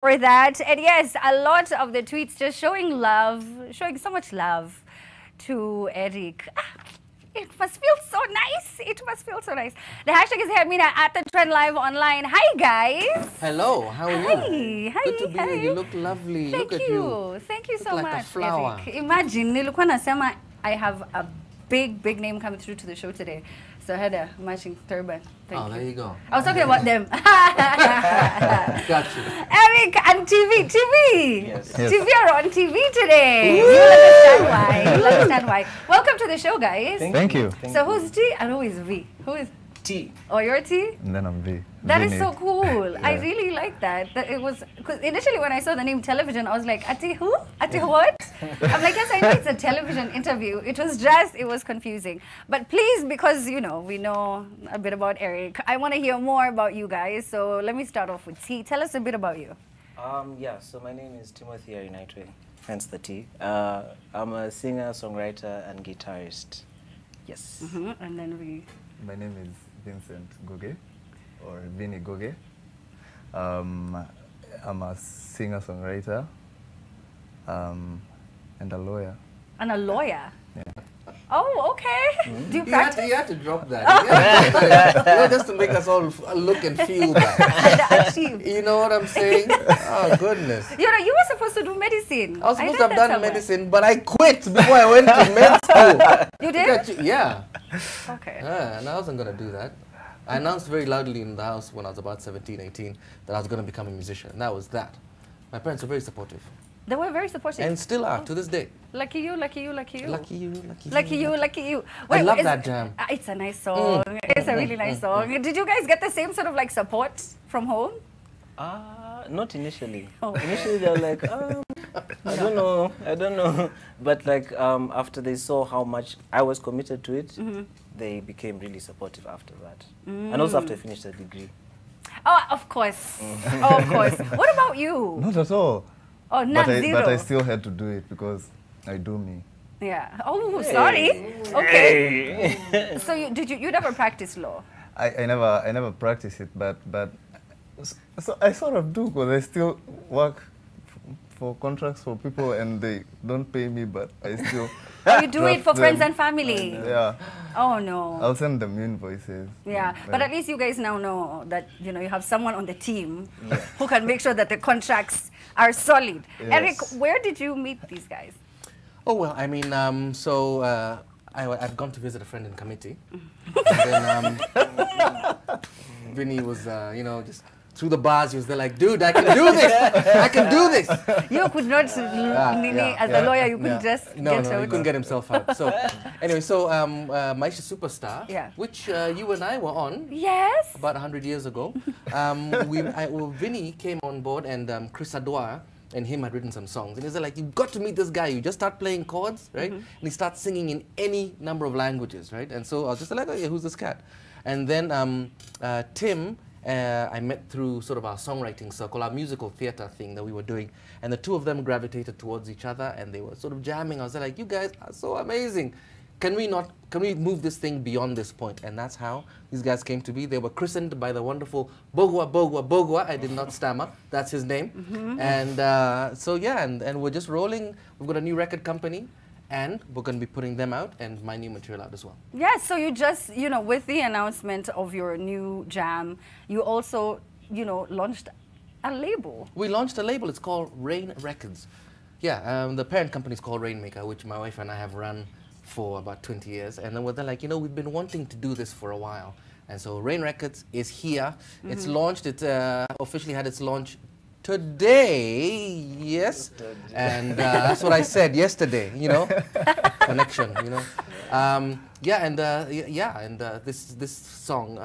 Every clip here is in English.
for that. And yes, a lot of the tweets just showing love, showing so much love to Eric. It must feel so nice. It must feel so nice. The hashtag is Hermina at the Trend Live Online. Hi, guys. Hello, how are you? Hi. Good to be here. You look lovely. Thank look you. At you. Thank you look so like much, a flower. Eric. Imagine, nilikuwa nasema I have a big name coming through to the show today. So I had a matching turban. Thank you. There you go. I was talking about them. Got you. Eric and TV. Yes. TV are on TV today. You'll understand why. You'll understand why. Welcome to the show, guys. Thank you. So who's T and who is V? Who is T? Oh, you're T? And then I'm V. That is Vinny. so cool. Yeah. I really like that. That it was, because initially when I saw the name television, I was like, Ati who? Ati what? I'm like, yes, I know it's a television interview. It was confusing. But please, because, you know, we know a bit about Eric, I want to hear more about you guys. So let me start off with T. Tell us a bit about you. Yeah, so my name is Timothy Untitled, hence the T. I'm a singer, songwriter, and guitarist. Yes. And then we... My name is Vincent Goge, or Vinny Goge. I'm a singer-songwriter and a lawyer. And a lawyer? Yeah. Oh, okay. Do you You practice? had to drop that. You know, just to make us all look and feel that. Achieve. You know what I'm saying? Oh, goodness. You know, you were supposed to do medicine. I was supposed to read have that done somewhere. medicine, but I quit before I went to med school. You did? Yeah. Okay. And I wasn't going to do that. I announced very loudly in the house when I was about 17, 18 that I was going to become a musician. And that was that. My parents were very supportive. They were very supportive. And still are, to this day. Lucky you, lucky you, lucky you. Lucky you, lucky you. Lucky you, lucky you. I love is- that jam. It's a nice song. It's a really nice song. Did you guys get the same sort of like support from home? Not initially. Oh. Initially, they were like, I don't know. But like after they saw how much I was committed to it, they became really supportive after that. And also after I finished the degree. Oh, of course. Oh, of course. What about you? Not at all. Oh, not zero. But I still had to do it because I do me. Yeah. Oh, sorry. Okay. So you never practiced law? I never practice it, but so I sort of do because I still work for contracts for people and they don't pay me, but I still. Oh, you do it for draft friends them. and family? Yeah. Oh, no. I'll send them invoices. Yeah, but at least you guys now know that, you know, you have someone on the team who can make sure that the contracts are solid. Yes. Eric, where did you meet these guys? Oh, well, I mean, I'd gone to visit a friend in committee. And then Vinny was, you know, just through the bars, he was there like, dude, I can do this. I can do this. You could not, Nini, as a lawyer, you couldn't just No, get he out. couldn't get himself out. So, anyway, so Maisha Superstar, Yeah. which you and I were on Yes. about 100 years ago. Vinny came on board and Chris Adwa and him had written some songs. And he's like, you've got to meet this guy. You just start playing chords, right? And he starts singing in any number of languages, right? And so I was just like, oh yeah, who's this cat? And then Tim, I met through sort of our songwriting circle, our musical theater thing that we were doing. And the two of them gravitated towards each other and they were sort of jamming. I was like, you guys are so amazing. Can we move this thing beyond this point? And that's how these guys came to be. They were christened by the wonderful Bogwa. I did not stammer. That's his name. And so yeah, and we're just rolling. We've got a new record company and we're going to be putting them out and my new material out as well. Yes, so you just, you know, with the announcement of your new jam, you also, you know, launched a label. We launched a label. It's called Rain Records. Yeah, the parent company is called Rainmaker, which my wife and I have run for about 20 years. And then they're like, you know, we've been wanting to do this for a while. And so Rain Records is here. It's launched. It officially had its launch today. Yes. And that's what I said yesterday, you know. Connection, you know. This song,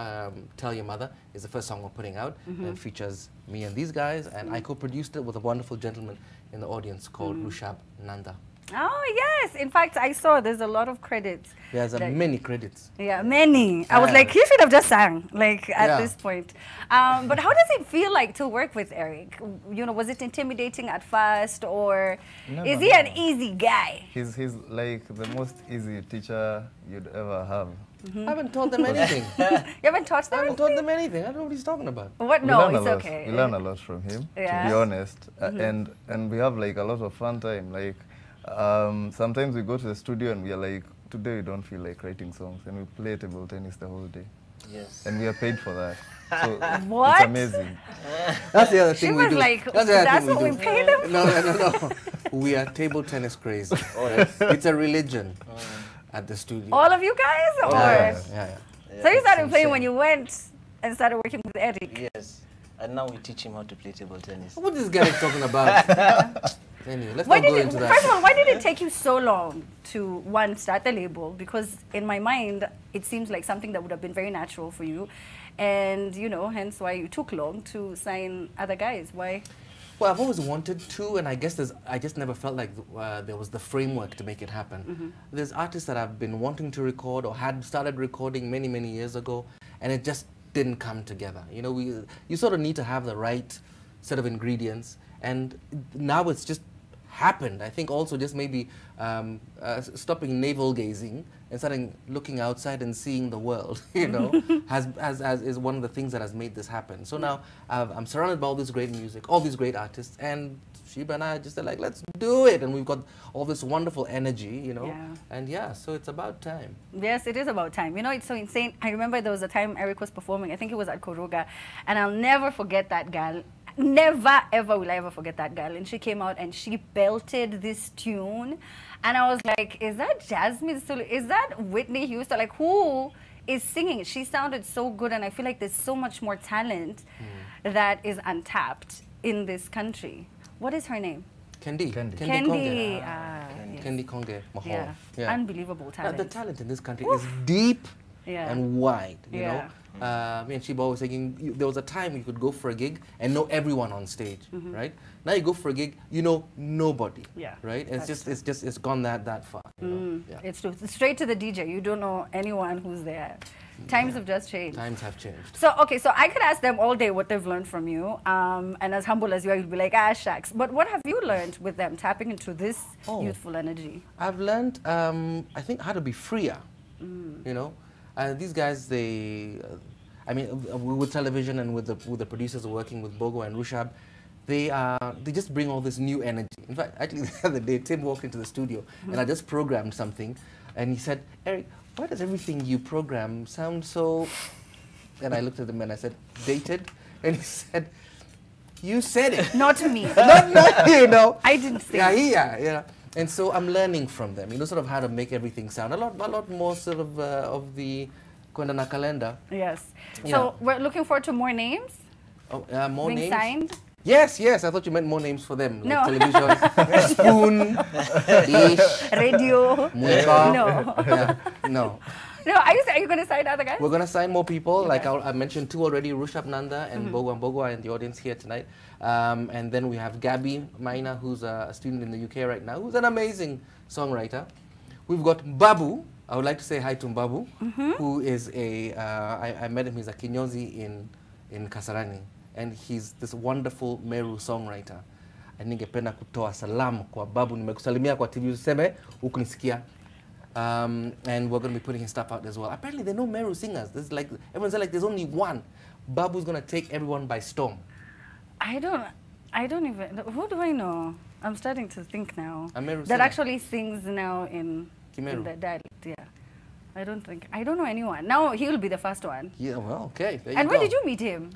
Tell Your Mother, is the first song we're putting out. It features me and these guys. And I co-produced it with a wonderful gentleman in the audience called Rushab Nanda. Oh, yes. In fact, I saw there's a lot of credits. There's many credits. Yeah, many. I was like, he should have just sang, like, at this point. But how does it feel like to work with Eric? You know, was it intimidating at first, or is he an easy guy? He's like the most easy teacher you'd ever have. I haven't taught them anything. You haven't taught I them? haven't taught them anything. I don't know what he's talking about. What? We No, learn a it's lot. okay. We learn a lot from him, Yeah. to be honest. And we have like a lot of fun time. Like sometimes we go to the studio and we are like, today we don't feel like writing songs, and we play table tennis the whole day. Yes. And we are paid for that. So What? it's amazing. That's the other She thing we was do. like, That's the other that's thing what we we do. pay them? No. We are table tennis crazy. It's a religion at the studio. All of you guys? Or? Yeah. So you started it's playing insane. when you went and started working with Eric? Yes. And now we teach him how to play table tennis. What is this guy talking about? Anyway, let's Why not go did it, into first of that. all, why did it take you so long to, one, start the label? Because in my mind, it seems like something that would have been very natural for you. And, you know, hence why you took long to sign other guys. Why? Well, I've always wanted to, and I guess I just never felt like there was the framework to make it happen. There's artists that I've been wanting to record or had started recording many, many years ago, and it just didn't come together. You know, you sort of need to have the right set of ingredients, and now it's just happened. I think also just maybe stopping navel gazing and starting looking outside and seeing the world, you know, is one of the things that has made this happen. So now I'm surrounded by all this great music, all these great artists, and Sheba and I just said, like, let's do it. And we've got all this wonderful energy, you know, and yeah, so it's about time. Yes, it is about time. You know, it's so insane. I remember there was a time Eric was performing, I think it was at Koroga, and I'll never forget that girl. Never, ever will I ever forget that girl. And she came out and she belted this tune. And I was like, is that Jasmine Sulu? Is that Whitney Houston? Like, who is singing? She sounded so good. And I feel like there's so much more talent that is untapped in this country. What is her name? Kendi. Kendi. Konge. Yes. Kendi Konge Mahal. Yeah. Unbelievable talent. The talent in this country is deep and wide, you know. Me and Shiba always saying, there was a time you could go for a gig and know everyone on stage, right? Now you go for a gig, you know nobody, right? And it's gone that far. You know? It's true. It's straight to the DJ. You don't know anyone who's there. Times have just changed. Times have changed. So, okay, so I could ask them all day what they've learned from you. And as humble as you are, you'd be like, ah, shucks. But what have you learned with them, tapping into this youthful energy? I've learned, I think, how to be freer, you know. These guys, I mean, with television and with the producers working with Bogo and Rushab, they just bring all this new energy. In fact, actually the other day, Tim walked into the studio and I just programmed something, and he said, Eric, why does everything you program sound so... And I looked at him and I said, dated? And he said, you said it. Not me. not you know. I didn't say it. Yeah. And so I'm learning from them, you know, sort of how to make everything sound a lot more sort of the Kwenda na Kalenda. Yes. So we're looking forward to more names More being names? signed. Yes. I thought you meant more names for them. Like No. television, spoon, dish, Radio. muka. No. No. No, are you going to sign other guys? We're going to sign more people. Like I mentioned two already, Rushab Nanda and Bogo are in the audience here tonight. And then we have Gabby Maina, who's a student in the UK right now, who's an amazing songwriter. We've got Babu. I would like to say hi to Babu, who is I met him, he's a Kinyozi in Kasarani. And he's this wonderful Meru songwriter. Ningependa kutoa salamu kwa Babu, nimekusalimia kwa TV useme ukunisikia. And we're going to be putting his stuff out as well. Apparently there are no Meru singers. There's like, everyone's like, there's only one. Babu's going to take everyone by storm. I don't even, who do I know? I'm starting to think now. A Meru that singer. actually sings now in the dialect, I don't know anyone. Now he'll be the first one. Yeah, well, okay. There you And go. where did you meet him?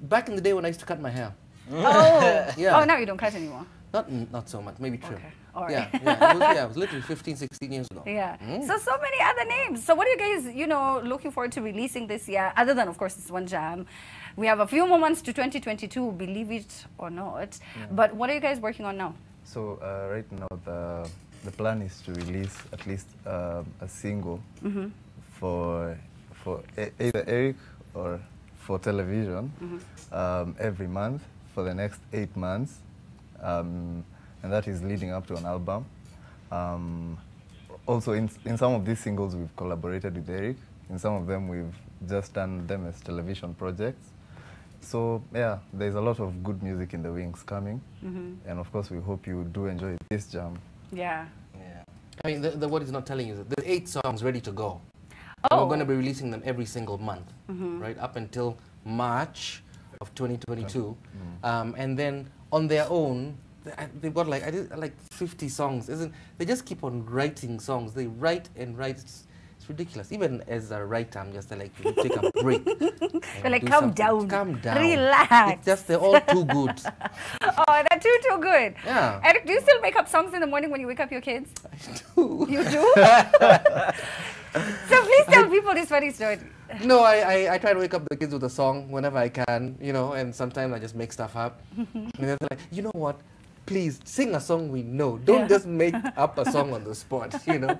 Back in the day when I used to cut my hair. Oh, Yeah. Oh, now you don't cut anymore. Not so much, maybe trim. Okay, all right. It was literally 15, 16 years ago. Yeah. So many other names. So what are you guys, looking forward to releasing this year? Other than, of course, this one jam. We have a few more months to 2022, believe it or not. But what are you guys working on now? So right now the plan is to release at least a single for either Eric or for television every month for the next 8 months. And that is leading up to an album. Also, in some of these singles, we've collaborated with Eric. In some of them, we've just done them as television projects. So, yeah, there's a lot of good music in the wings coming. And, of course, we hope you do enjoy this jam. Yeah. I mean, what he's not telling you is that there's 8 songs ready to go. And we're going to be releasing them every single month, right, up until March of 2022. And then on their own, they've got like, I did like 50 songs. They just keep on writing songs. They write and write. It's ridiculous. Even as a writer, I'm just like, you take a break. You're like, calm down. Relax. It's just, they're all too good. Oh, they're too good. Yeah. Eric, do you still make up songs in the morning when you wake up your kids? I do. You do? So please tell people this funny story. No, I try to wake up the kids with a song whenever I can, you know, and sometimes I just make stuff up. And they're like, you know what? Please sing a song we know. Don't just make up a song on the spot, you know.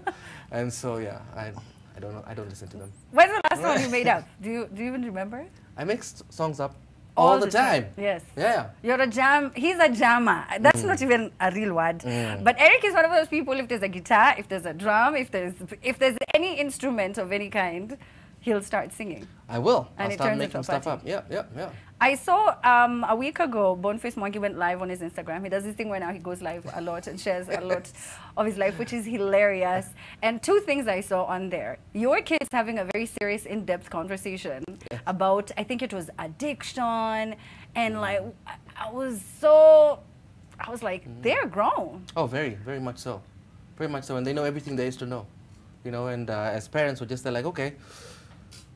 And so yeah, I don't know. I don't listen to them. When's the last song you made up? Do you even remember? I make songs up all the time. Yes. Yeah. You're a jam. He's a jammer. That's not even a real word. But Eric is one of those people. If there's a guitar, if there's a drum, if there's any instrument of any kind, he'll start singing. I will. And I'll start making stuff up. Yeah. I saw a week ago, Boneface Monkey went live on his Instagram. He does this thing where now he goes live a lot and shares a lot of his life, which is hilarious. And two things I saw on there. Your kids having a very serious, in-depth conversation about, I think it was addiction. And like, I was like, they're grown. Oh, very, very much so. Very much so. And they know everything there is to know. You know, and as parents, they're like, okay,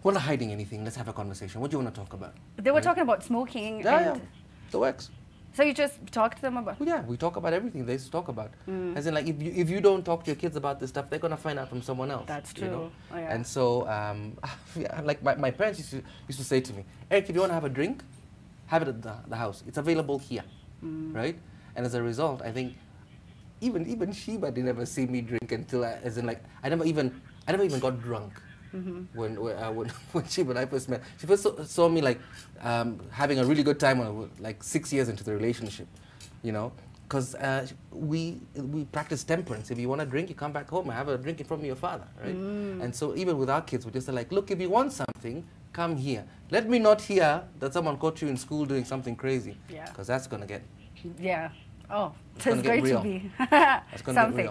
we're not hiding anything. Let's have a conversation. What do you want to talk about? They were talking about smoking. Yeah. The works. So you just talk to them about? Well, yeah, we talk about everything they used to talk about. As in, like, if you don't talk to your kids about this stuff, they're gonna find out from someone else. That's true. You know? Oh, yeah. And so, like my parents used to say to me, Eric, if you want to have a drink, have it at the house. It's available here, right? And as a result, I think even Sheba didn't ever see me drink until I never even got drunk. When Sheba and I first met, she first saw me like having a really good time when like 6 years into the relationship, you know, because we practice temperance. If you want to drink, you come back home and have a drink in front of your father, right? And so even with our kids, we're just like, look, if you want something, come here. Let me not hear that someone caught you in school doing something crazy, because that's gonna get Oh, it's going to be something.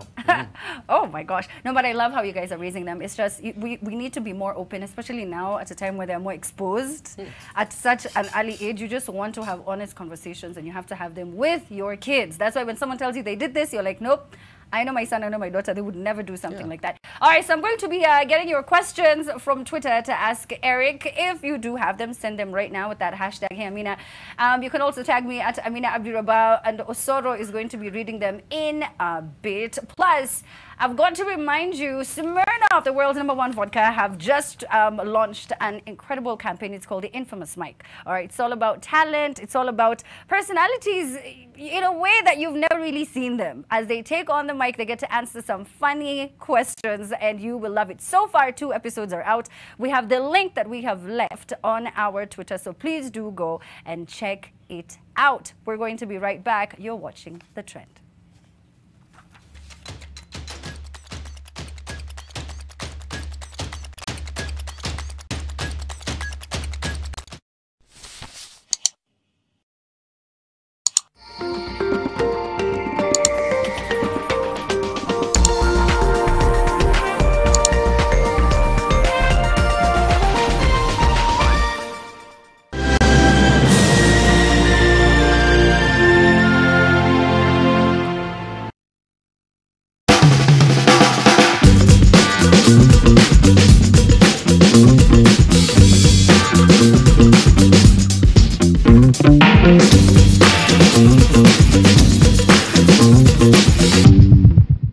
Oh my gosh. No, but I love how you guys are raising them. It's just, we need to be more open, especially now at a time where they're more exposed. At such an early age, you just want to have honest conversations and you have to have them with your kids. That's why when someone tells you they did this, you're like, nope. I know my son, I know my daughter, they would never do something like that. All right, so I'm going to be getting your questions from Twitter to ask Eric. If you do have them, send them right now with that hashtag, Hey Amina. You can also tag me at Amina Abdirabao, and Osoro is going to be reading them in a bit. Plus, I've got to remind you, Smirnoff, the world's #1 vodka, have just launched an incredible campaign. It's called the Infamous Mic. All right, it's all about talent. It's all about personalities in a way that you've never really seen them. As they take on the mic, they get to answer some funny questions, and you will love it. So far, 2 episodes are out. We have the link that we have left on our Twitter, so please do go and check it out. We're going to be right back. You're watching The Trend.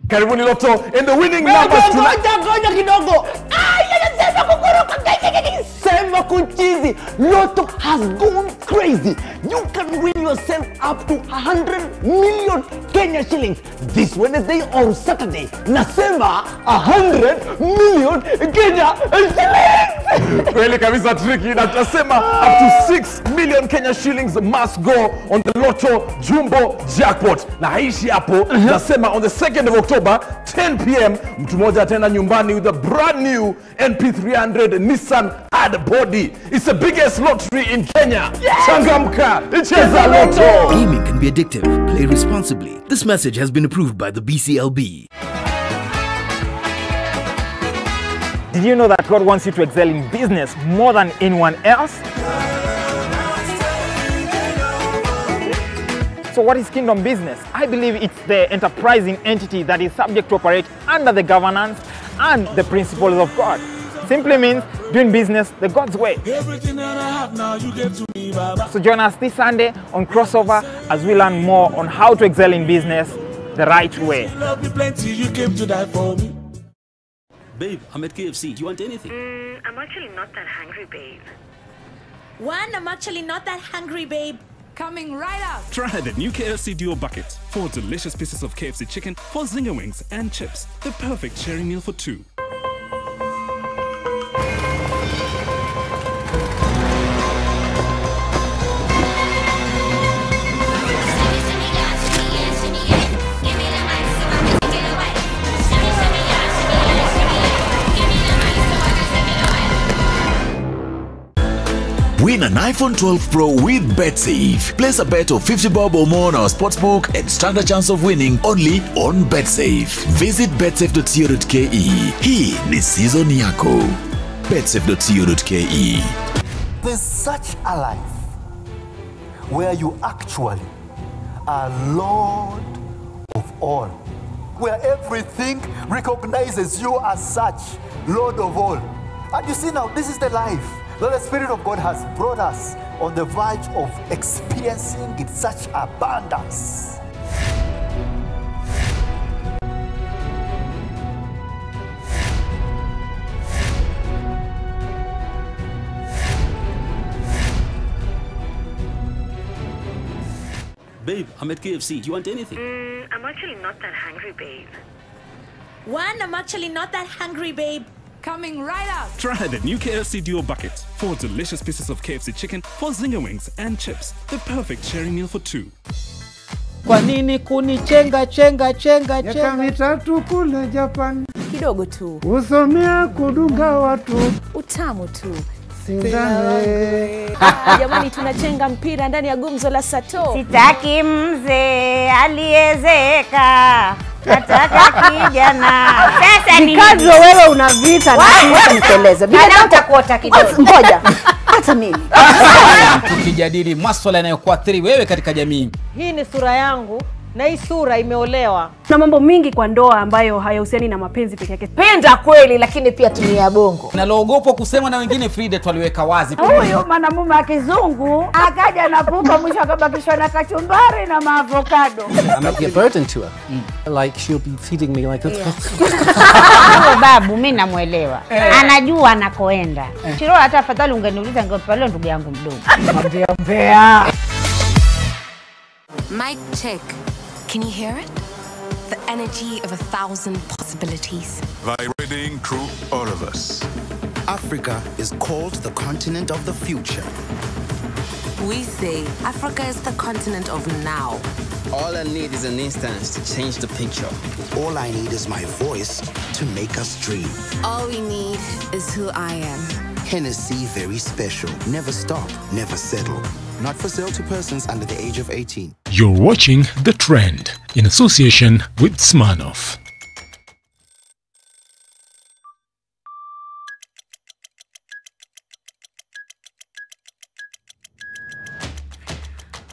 Karibuni Lotto and the winning numbers tonight. Ngoja kidogo. Sema kukuruka. Sema kuchizi. Lotto has gone crazy. You can win yourself up to 100 million Kenya shillings this Wednesday or Saturday. Nasema 100 million Kenya shillings. Kweli kabisa tricky. Na tunasema up to 6 million Kenya shillings must go on the Lotto Jumbo Jackpot. Na haishi hapo. Nasema on the 2nd of October, 10 p.m. mtu mmoja tena nyumbani with a brand new NP300 Nissan Ad Body. It's the biggest lottery in Kenya. Changamka, cheza Lotto. Gaming can be addictive. Play responsibly. This message has been approved by the BCLB. Did you know that God wants you to excel in business more than anyone else? So what is kingdom business? I believe it's the enterprising entity that is subject to operate under the governance and the principles of God. Simply means doing business the God's way. So join us this Sunday on Crossover as we learn more on how to excel in business the right way. Babe, I'm at KFC. Do you want anything? I'm actually not that hungry, babe. I'm actually not that hungry, babe. Coming right up. Try the new KFC Duo Bucket. 4 delicious pieces of KFC chicken, 4 zinger wings, and chips. The perfect sharing meal for 2. Win an iPhone 12 Pro with BetSafe. Place a bet of 50 bob or more on our sportsbook and stand a chance of winning only on BetSafe. Visit betsafe.co.ke. Hii ni season yako. betsafe.co.ke. There's such a life where you actually are Lord of all, where everything recognizes you as such, Lord of all. And you see now, this is the life that the Spirit of God has brought us on the verge of experiencing in such abundance. Babe, I'm at KFC. Do you want anything? I'm actually not that hungry, babe. I'm actually not that hungry, babe. Coming right up. Try the new KFC Duo Bucket. 4 delicious pieces of KFC chicken, 4 zinger wings, and chips. The perfect sharing meal for 2. Kwa nini kunichenga chenga chenga chenga? Miaka mitatu kule Japan. Kidogo tu. Usomea kudunga watu. Utamu tu. Sindane. Jamani, tunachenga mpira ndani ya gumzo la Sato. Sitaki mzee aliezeka. Nataka kijana. Sasa ni kazi wewe una vita na sisi niteleze. Bila utakuota kidogo. Ngoja. Hata mimi. Tukijadili masuala yanayokuathiri wewe katika jamii. Hii ni sura yangu na hii sura imeolewa. Na mambo mingi kwa ndoa ambayo hayahusiani na mapenzi pekee yake. Penda kweli lakini pia tumia bongo. Naloogopwa kusema na wengine Frida twaliweka wazi. Huyo mwanamume wa kizungu akaja na pupa mwisho akabakishwa na kachumbari na maavocado. I might be a burden to her. Like she'll be feeding me like this. Babu mimi namuelewa. Anajua anakoenda. Chiro hata afadhali ungeniuliza ngepale leo ndugu yangu mdogo. Mbea. Mic check. Can you hear it? The energy of 1,000 possibilities. Vibrating through all of us. Africa is called the continent of the future. We say Africa is the continent of now. All I need is an instance to change the picture. All I need is my voice to make us dream. All we need is who I am. Hennessy very special. Never stop, never settle. Not for sale to persons under the age of 18. You're watching The Trend in association with Smirnoff.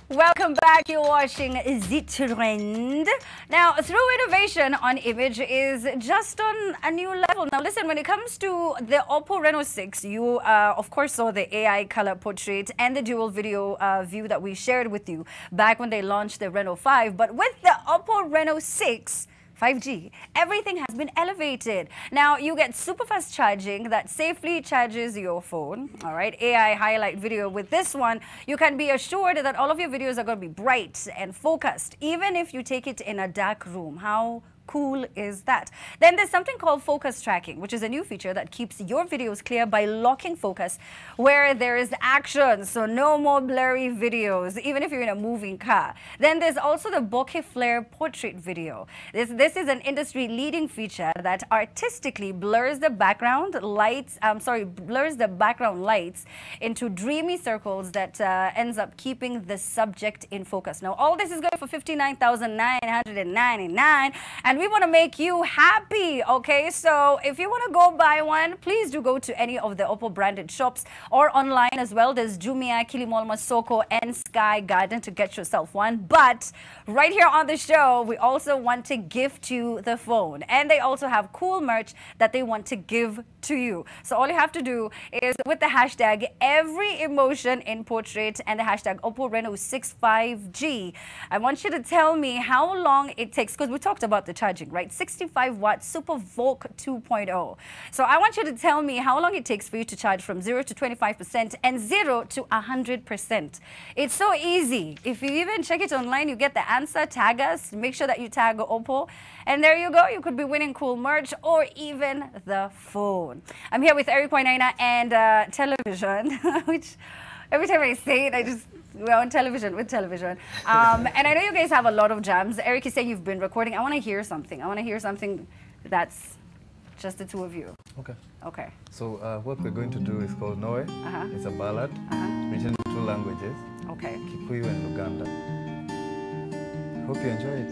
Welcome back. You're watching The Trend. Now, through innovation on image is just on a new level. Now, listen, when it comes to the Oppo Reno 6, you, of course, saw the AI color portrait and the dual video view that we shared with you back when they launched the Reno 5. But with the Oppo Reno 6, 5G, everything has been elevated. Now, you get super fast charging that safely charges your phone. All right, AI highlight video. With this one, you can be assured that all of your videos are going to be bright and focused, even if you take it in a dark room. How cool is that? Then there's something called focus tracking, which is a new feature that keeps your videos clear by locking focus where there is action. So no more blurry videos, even if you're in a moving car. Then there's also the bokeh flare portrait video. This is an industry leading feature that artistically blurs the background lights, blurs the background lights into dreamy circles that ends up keeping the subject in focus. Now all this is going for $59,999, and and we want to make you happy, okay? So if you want to go buy one, please do go to any of the Oppo branded shops or online as well. There's Jumia, Kilimall, Masoko, and Sky Garden to get yourself one. But right here on the show, we also want to gift you the phone, and they also have cool merch that they want to give to you. So all you have to do is with the hashtag every emotion in portrait and the hashtag Oppo Reno 65G. I want you to tell me how long it takes, because we talked about the charging, right? 65 watt Super Volk 2.0. So I want you to tell me how long it takes for you to charge from 0 to 25% and 0 to 100%. It's so easy. If you even check it online, you get the answer. Tag us. Make sure that you tag Oppo. And there you go. You could be winning cool merch or even the phone. I'm here with Eric Wainaiana and television, which every time I say it, we're on television with television. And I know you guys have a lot of jams. Eric is saying you've been recording. I want to hear something. I want to hear something that's just the two of you. Okay. Okay. So what we're going to do is called Noe. It's a ballad written in 2 languages. Okay. Kikuyu and Luganda. Hope you enjoy it.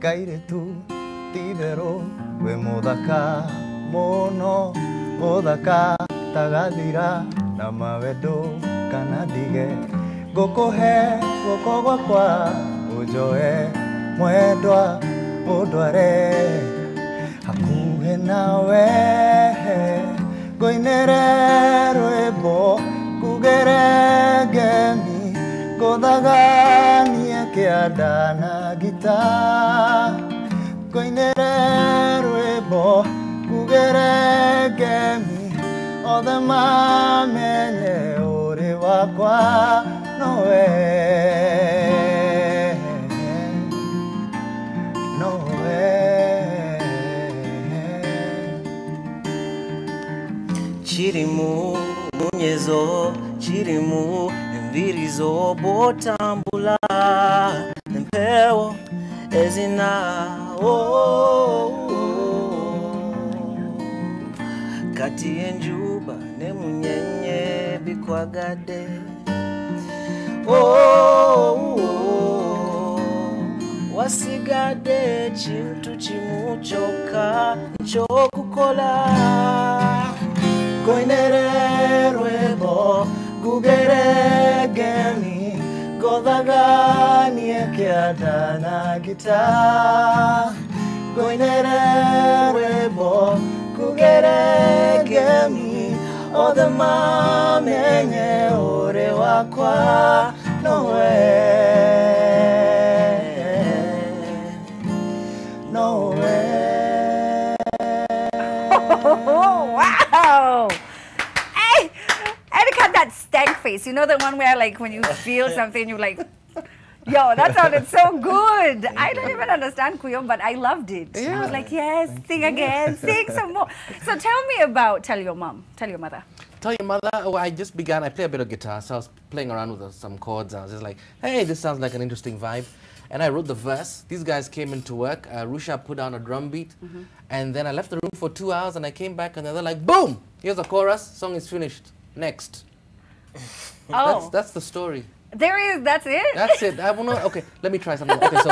Kaire tu tidero we modaka mono modaka tagadira na mawedo kanadige gokohe gokogwa kwa ujoe mwedwa odware hakuhe nawe goinere rwebo kugeregemi godaganie kiada na gita goinere rwebo kugeregemi othe mamenye uri wakwa nowe Chirimu munyezo chirimu mvirizo botambula mpewo ezina kati enjuba ne munyenye bikwagade wasigade chintu chimuchoka chokukola Goinere rwebo gugeregemi godagani ekiada na gita Goinere rwebo gugeregemi othe mamenye ore wakwa nowe Wow! Hey! Eric had that stank face. You know the one where like when you feel something, you're like, yo, that sounded so good. I don't even understand Kuyom, but I loved it. Yeah. I was like, yes, sing again, sing some more. So tell me about Tell Your Mom, Tell Your Mother. Tell Your Mother, I play a bit of guitar, so I was playing around with some chords, and I was just like, hey, this sounds like an interesting vibe. And I wrote the verse. These guys came into work. Rusha put down a drum beat. And then I left the room for 2 hours, and I came back, and they're like, boom! Here's a chorus. Song is finished. Next. Oh. That's the story. That's it? That's it. I wanna, okay, let me try something. Okay, so,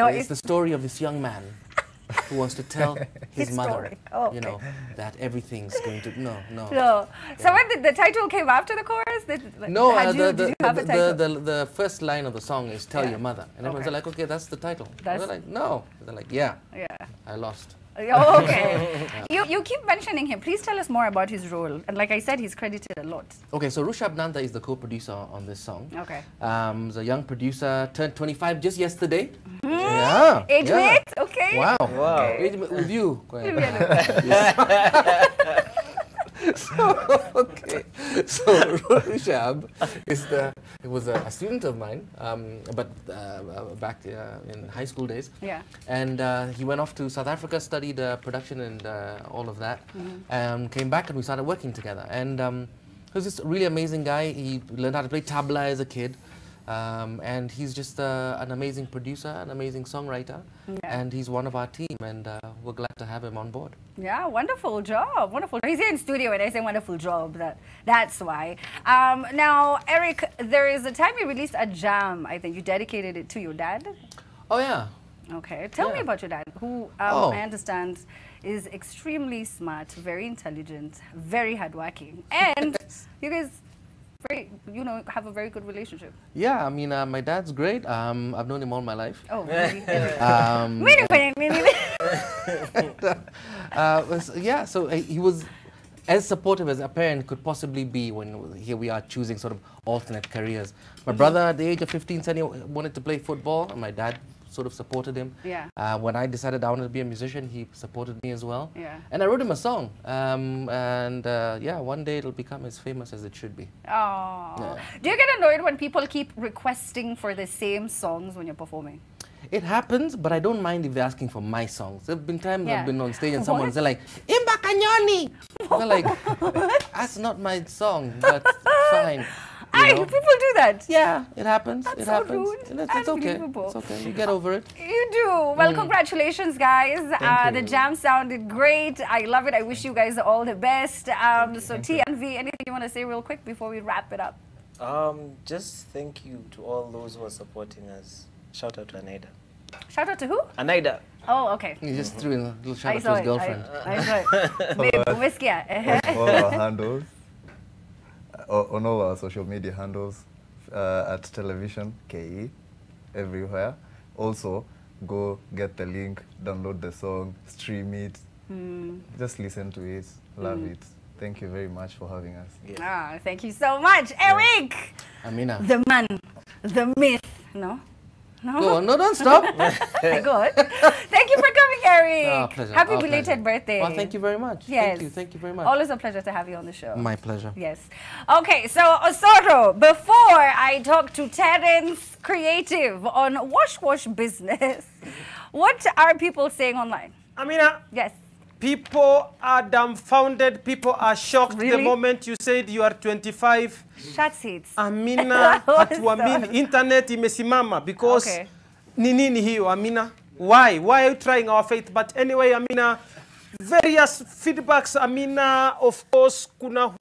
it's the story of this young man who wants to tell his mother, you know, that everything's going to, no. So when the title came after the chorus? Did you have a title? The first line of the song is Tell Your Mother. And everyone's like, okay, that's the title. They're like, no. They're like, yeah. I lost. Oh, okay. You keep mentioning him. Please tell us more about his role. And like I said, he's credited a lot. Okay, so Rushabh Nanda is the co-producer on this song. Okay. He's a young producer, turned 25 just yesterday. Yeah. Age mate? Okay. Wow. Okay. Age mate with you. So Rushabh was a student of mine, but back in high school days. Yeah. And he went off to South Africa, studied production and all of that, came back and we started working together. And he was this really amazing guy. He learned how to play tabla as a kid. And he's just an amazing producer, an amazing songwriter, and he's one of our team, and we're glad to have him on board. Yeah, wonderful job, wonderful. He's here in studio and I say wonderful job, that's why. Now, Eric, there is a time you released a jam, I think you dedicated it to your dad? Oh, yeah. Okay, tell me about your dad, who I understand is extremely smart, very intelligent, very hardworking, and you guys have a very good relationship. Yeah, I mean, my dad's great. I've known him all my life. Oh, really? Yeah, so he was as supportive as a parent could possibly be when here we are choosing sort of alternate careers. My brother at the age of 15 said he wanted to play football, and my dad sort of supported him. Yeah. When I decided I wanted to be a musician, he supported me as well. Yeah. And I wrote him a song. Yeah, one day it'll become as famous as it should be. Oh. Yeah. Do you get annoyed when people keep requesting for the same songs when you're performing? It happens, but I don't mind if they're asking for my songs. There have been times I've been on stage and someone's like, Imba Kanyoni! They're like, that's not my song, but fine. People do that. Yeah, it happens. That's it so happens. rude. It's okay. It's okay. You get over it. You do. Well, congratulations, guys. The jam sounded great. I love it. I wish you guys all the best. So T and V, anything you want to say real quick before we wrap it up? Just thank you to all those who are supporting us. Shout out to Anaida. Shout out to who? Anaida. Oh, okay. He just threw in a little shout out to his girlfriend. I saw it. Babe, all our handles, on all our social media handles, at television, KE, everywhere. Also, go get the link, download the song, stream it, just listen to it, love it. Thank you very much for having us. Yeah. Thank you so much, Eric. Amina. The man, the myth. No? No? Go on. No, don't stop. Good. Thank you for coming, Eric. Oh, pleasure. Happy belated birthday. Well, thank you very much. Yes. Thank you very much. Always a pleasure to have you on the show. My pleasure. Yes. Okay, so Osoro, before I talk to Terence Creative on Wash Business, what are people saying online? Amina. Yes. People are dumbfounded. People are shocked the moment you said you are 25. Shut seats. Amina, hatuamini. Internet imesimama because ni nini hiyo, Amina? Why? Why are you trying our faith? But anyway, Amina, various feedbacks, Amina, of course, kuna